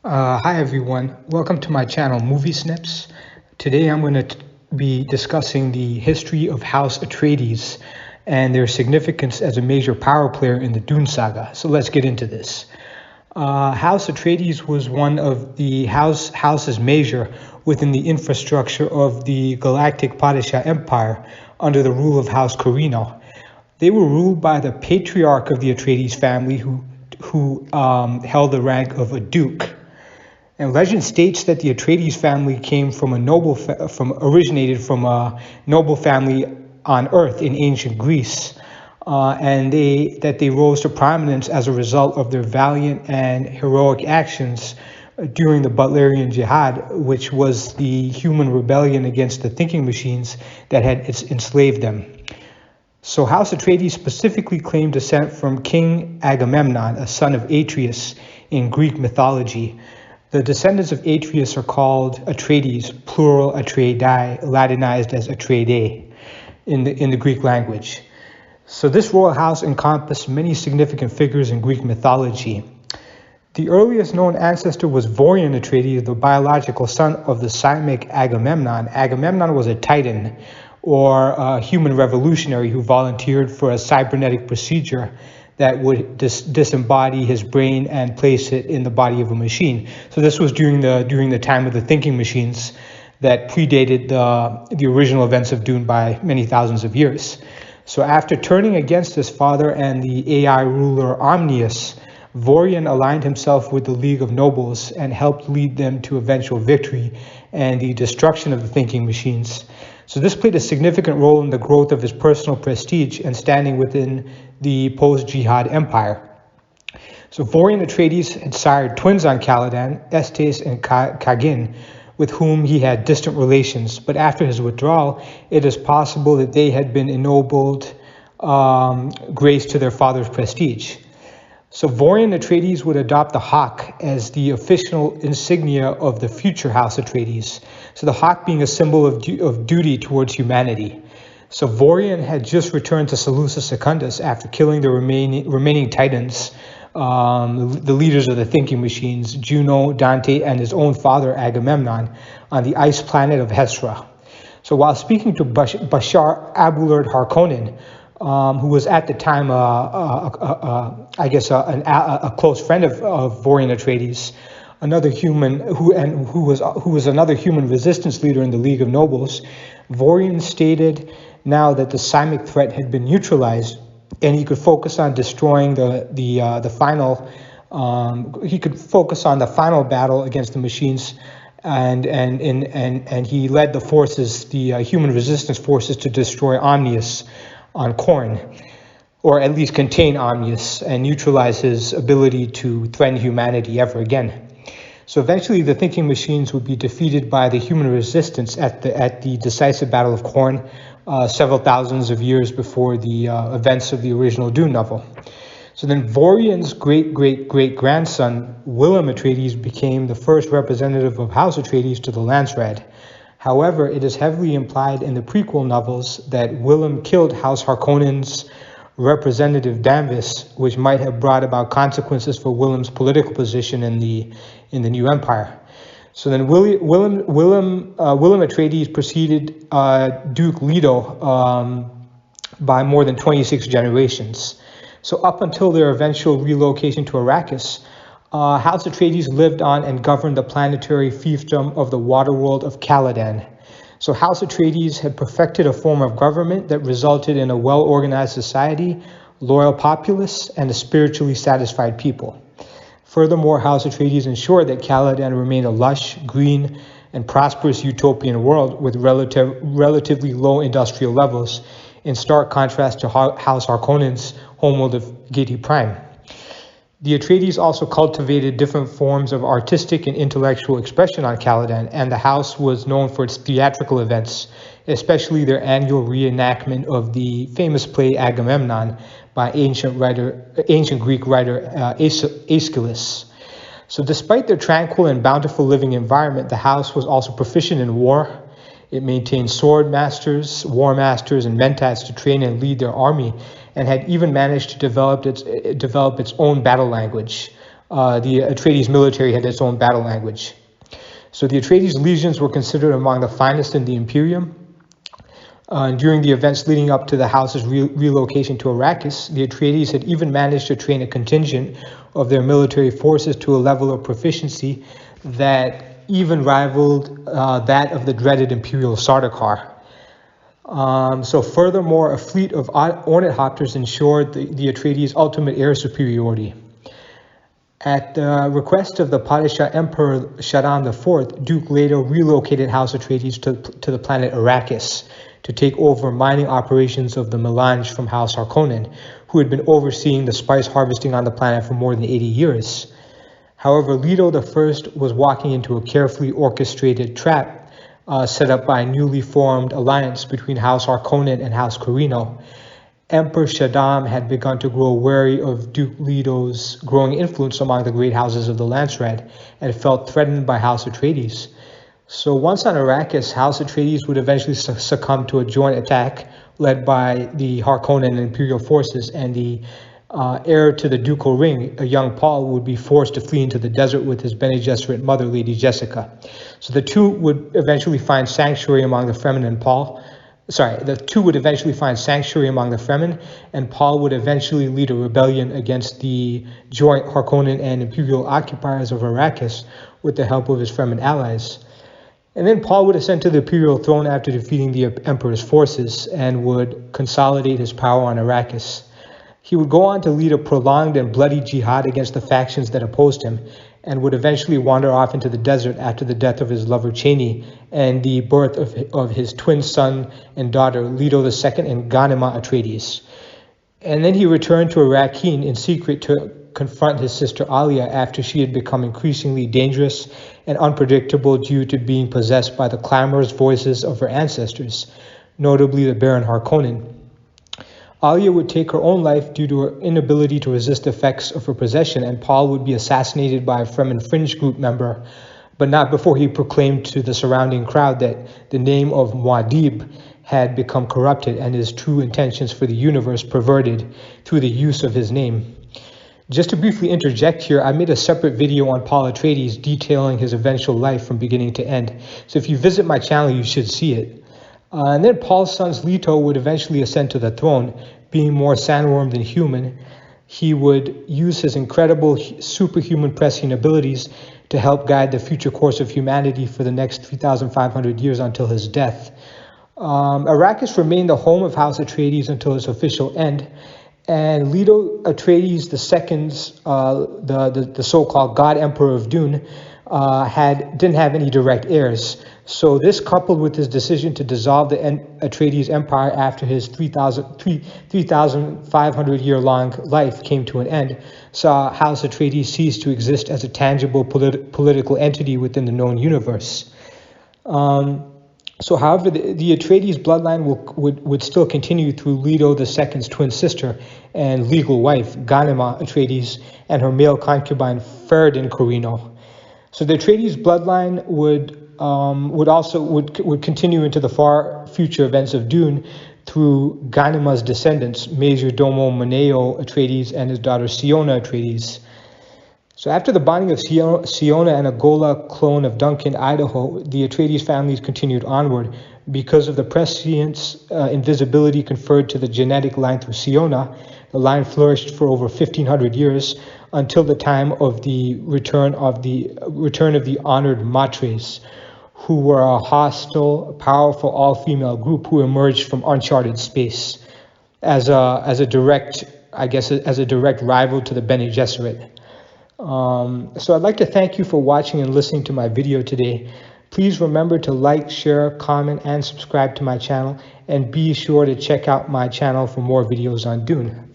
Hi everyone, welcome to my channel Movie Snips. Today I'm going to be discussing the history of House Atreides and their significance as a major power player in the Dune saga. So let's get into this. House Atreides was one of the houses major within the infrastructure of the Galactic Padishah Empire under the rule of House Corrino. They were ruled by the patriarch of the Atreides family who held the rank of a duke. And legend states that the Atreides family came from originated from a noble family on Earth in ancient Greece, and that they rose to prominence as a result of their valiant and heroic actions during the Butlerian Jihad, which was the human rebellion against the thinking machines that had enslaved them. So House Atreides specifically claimed descent from King Agamemnon, a son of Atreus in Greek mythology. The descendants of Atreus are called Atreides, plural Atreidai, Latinized as Atreidae in the Greek language. So this royal house encompassed many significant figures in Greek mythology. The earliest known ancestor was Vorian Atreides, the biological son of the Simic Agamemnon. Agamemnon was a titan, or a human revolutionary who volunteered for a cybernetic procedure that would disembody his brain and place it in the body of a machine. So this was during the time of the thinking machines that predated the original events of Dune by many thousands of years. So after turning against his father and the AI ruler Omnius, Vorian aligned himself with the League of Nobles and helped lead them to eventual victory and the destruction of the thinking machines. So this played a significant role in the growth of his personal prestige and standing within the post-Jihad empire. So Vorian Atreides had sired twins on Caladan, Estes and Kagin, with whom he had distant relations. But after his withdrawal, it is possible that they had been ennobled grace to their father's prestige. So Vorian Atreides would adopt the hawk as the official insignia of the future House Atreides. So the hawk being a symbol of duty towards humanity. So Vorian had just returned to Seleucus Secundus after killing the remaining titans, the leaders of the thinking machines, Juno, Dante, and his own father Agamemnon, on the ice planet of Hesra. So while speaking to Bashar Abulard Harkonnen, who was at the time, a close friend of Vorian Atreides, another human who was another human resistance leader in the League of Nobles, Vorian stated now that the Simic threat had been neutralized, and he could focus on destroying the final. He could focus on the final battle against the machines, and he led the forces, the human resistance forces, to destroy Omnius on Khorne, or at least contain Omnius and neutralize his ability to threaten humanity ever again. So eventually the thinking machines would be defeated by the human resistance at the decisive Battle of Khorne, several thousands of years before the events of the original Dune novel. So then Vorian's great-great-great-grandson, Willem Atreides, became the first representative of House Atreides to the Landsraad. However, it is heavily implied in the prequel novels that Willem killed House Harkonnen's representative Danvis, which might have brought about consequences for Willem's political position in the new empire. So then Willem Atreides preceded Duke Leto by more than 26 generations. So up until their eventual relocation to Arrakis, House Atreides lived on and governed the planetary fiefdom of the waterworld of Caladan. So House Atreides had perfected a form of government that resulted in a well-organized society, loyal populace, and a spiritually satisfied people. Furthermore, House Atreides ensured that Caladan remained a lush, green, and prosperous utopian world with relatively low industrial levels, in stark contrast to House Harkonnen's homeworld of Giedi Prime. The Atreides also cultivated different forms of artistic and intellectual expression on Caladan, and the house was known for its theatrical events, especially their annual reenactment of the famous play Agamemnon by ancient Greek writer Aeschylus. So despite their tranquil and bountiful living environment, the house was also proficient in war. It maintained sword masters, war masters, and mentats to train and lead their army, and had even managed to develop its own battle language, the Atreides military had its own battle language. So the Atreides legions were considered among the finest in the Imperium. During the events leading up to the house's relocation to Arrakis, the Atreides had even managed to train a contingent of their military forces to a level of proficiency that even rivaled that of the dreaded Imperial Sardaukar. So furthermore, a fleet of ornithopters ensured the Atreides' ultimate air superiority. At the request of the Padishah Emperor Shaddam IV, Duke Leto relocated House Atreides to the planet Arrakis to take over mining operations of the Melange from House Harkonnen, who had been overseeing the spice harvesting on the planet for more than 80 years. However, Leto I was walking into a carefully orchestrated trap set up by a newly formed alliance between House Harkonnen and House Corrino. Emperor Shaddam had begun to grow wary of Duke Leto's growing influence among the great houses of the Landsraad and felt threatened by House Atreides. So once on Arrakis, House Atreides would eventually succumb to a joint attack led by the Harkonnen and Imperial forces, and the heir to the ducal ring, a young Paul, would be forced to flee into the desert with his Bene Gesserit mother, Lady Jessica. So the two would eventually find sanctuary among the Fremen, and Paul would eventually lead a rebellion against the joint Harkonnen and Imperial occupiers of Arrakis with the help of his Fremen allies. And then Paul would ascend to the Imperial throne after defeating the Emperor's forces and would consolidate his power on Arrakis. He would go on to lead a prolonged and bloody jihad against the factions that opposed him, and would eventually wander off into the desert after the death of his lover Chani and the birth of his twin son and daughter, Leto II and Ghanima Atreides. And then he returned to Arrakeen in secret to confront his sister Alia after she had become increasingly dangerous and unpredictable due to being possessed by the clamorous voices of her ancestors, notably the Baron Harkonnen. Alia would take her own life due to her inability to resist the effects of her possession, and Paul would be assassinated by a Fremen fringe group member, but not before he proclaimed to the surrounding crowd that the name of Muad'Dib had become corrupted and his true intentions for the universe perverted through the use of his name. Just to briefly interject here, I made a separate video on Paul Atreides detailing his eventual life from beginning to end. So if you visit my channel, you should see it. And then Paul's son Leto would eventually ascend to the throne, being more sandworm than human. He would use his incredible superhuman prescient abilities to help guide the future course of humanity for the next 3,500 years until his death. Arrakis remained the home of House Atreides until its official end, and Leto Atreides II's, the so-called God Emperor of Dune, didn't have any direct heirs. So this, coupled with his decision to dissolve the Atreides empire after his 3,500-year-long life came to an end, saw House Atreides cease to exist as a tangible political entity within the known universe. However, the Atreides bloodline would still continue through Leto II's twin sister and legal wife, Ghanima Atreides, and her male concubine, Ferdan Corrino. So the Atreides bloodline would continue into the far future events of Dune through Ghanima's descendants, Major Domo Moneo Atreides and his daughter Siona Atreides. So after the bonding of Siona and a Gola clone of Duncan, Idaho, the Atreides families continued onward. Because of the prescience, invisibility conferred to the genetic line through Siona, the line flourished for over 1,500 years until the time of the return of the honored Matres, who were a hostile, powerful, all-female group who emerged from uncharted space as a direct rival to the Bene Gesserit. So I'd like to thank you for watching and listening to my video today. Please remember to like, share, comment, and subscribe to my channel, and be sure to check out my channel for more videos on Dune.